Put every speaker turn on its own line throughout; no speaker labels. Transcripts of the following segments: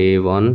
A1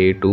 A2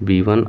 B1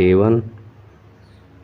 A1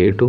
A2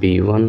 B1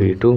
B2،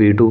B2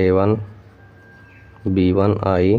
A1 B1 I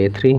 A3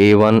A1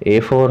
A4.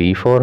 B4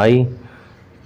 I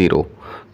0.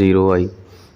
0I.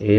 A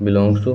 belongs to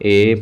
A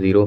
0,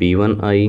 B1i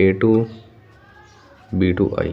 A2 B2i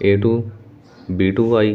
A2 B2i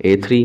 A3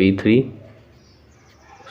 B3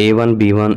A1 B1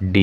D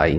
I.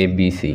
ABC.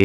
A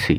C.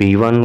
B1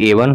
A1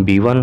B1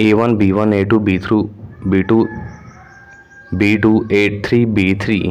A1 B1 A2 B2 A3 B3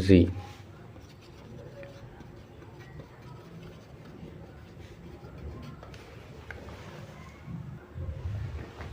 Z۔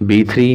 B3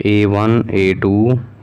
A1 A2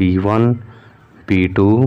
B1 B2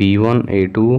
B1 A2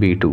B2،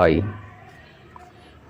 I،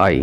I۔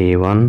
A1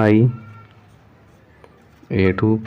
I A2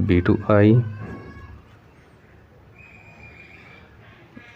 B2 I،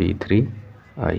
B3 I۔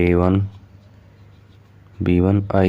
A1 B1 I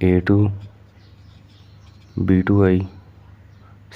A2 B2 I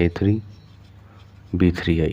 A3 B3 I.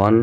1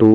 2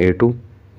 A2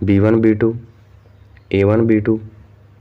B1 B2 A1 B2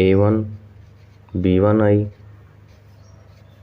A1 B1 I,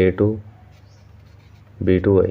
A2 B2 I.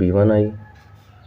B1 I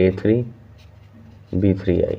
A3 B3 I.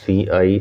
CI